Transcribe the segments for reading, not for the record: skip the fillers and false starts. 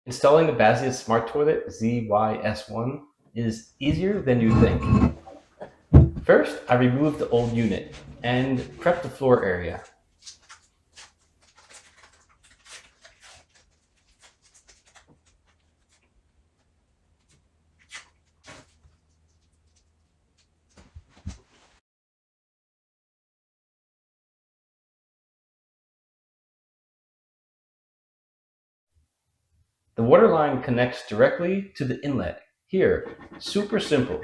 Installing the Bazyths Smart Toilet ZYS1 is easier than you think. First, I removed the old unit and prepped the floor area. The water line connects directly to the inlet. Here, super simple.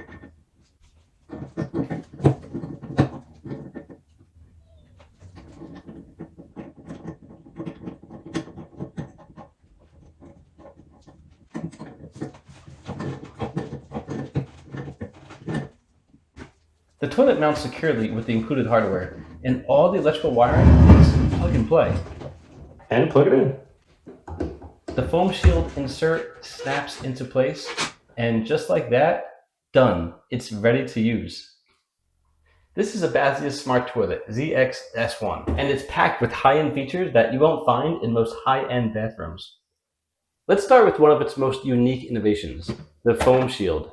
The toilet mounts securely with the included hardware, and all the electrical wiring is plug and play. And plug it in. The foam shield insert snaps into place, and just like that, done. It's ready to use. This is a Bazyths Smart Toilet, ZYS1, and it's packed with high-end features that you won't find in most high-end bathrooms. Let's start with one of its most unique innovations, the foam shield.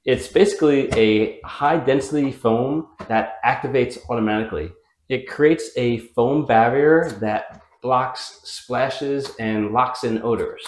It's basically a high-density foam that activates automatically. It creates a foam barrier that blocks splashes and locks in odors.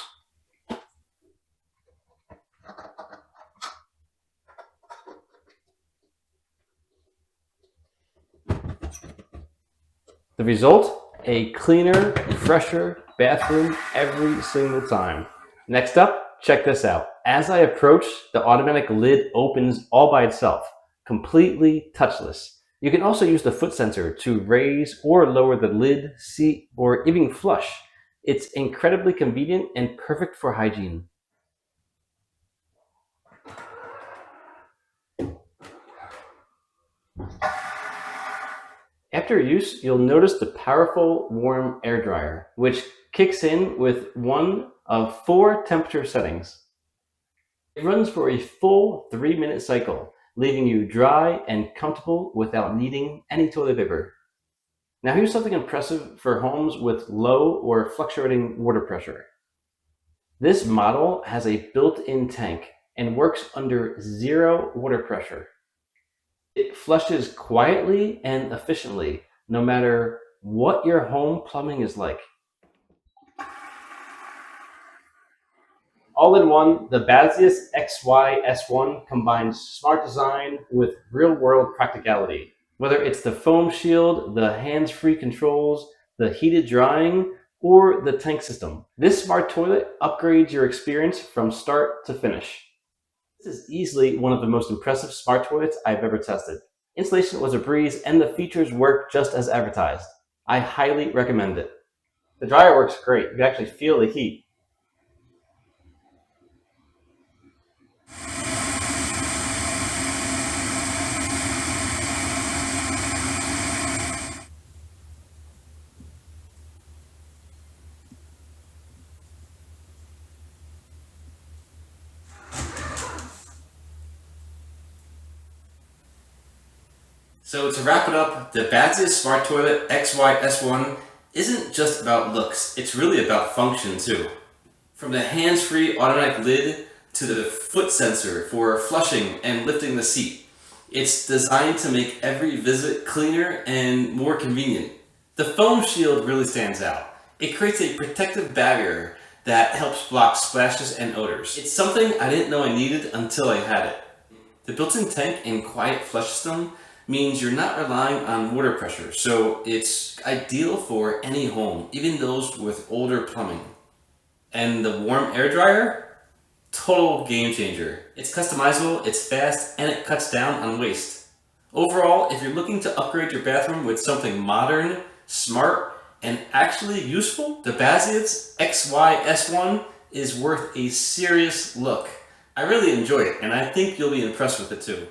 The result? A cleaner, fresher bathroom every single time. Next up, check this out. As I approach, the automatic lid opens all by itself, completely touchless. You can also use the foot sensor to raise or lower the lid, seat, or even flush. It's incredibly convenient and perfect for hygiene. After use, you'll notice the powerful warm air dryer, which kicks in with one of 4 temperature settings. It runs for a full 3-minute cycle, leaving you dry and comfortable without needing any toilet paper. Now here's something impressive for homes with low or fluctuating water pressure. This model has a built-in tank and works under 0 water pressure. It flushes quietly and efficiently, no matter what your home plumbing is like. All in one, the Bazyths ZYS1 combines smart design with real-world practicality. Whether it's the foam shield, the hands-free controls, the heated drying, or the tank system, this smart toilet upgrades your experience from start to finish. This is easily one of the most impressive smart toilets I've ever tested. Installation was a breeze, and the features work just as advertised. I highly recommend it. The dryer works great. You can actually feel the heat. So to wrap it up, the Bazyths Smart Toilet ZYS1 isn't just about looks, it's really about function too. From the hands-free automatic lid to the foot sensor for flushing and lifting the seat, it's designed to make every visit cleaner and more convenient. The foam shield really stands out. It creates a protective barrier that helps block splashes and odors. It's something I didn't know I needed until I had it. The built-in tank and quiet flush system means you're not relying on water pressure, so it's ideal for any home, even those with older plumbing. And the warm air dryer? Total game changer. It's customizable, it's fast, and it cuts down on waste. Overall, if you're looking to upgrade your bathroom with something modern, smart, and actually useful, the Bazyths ZYS1 is worth a serious look. I really enjoy it, and I think you'll be impressed with it too.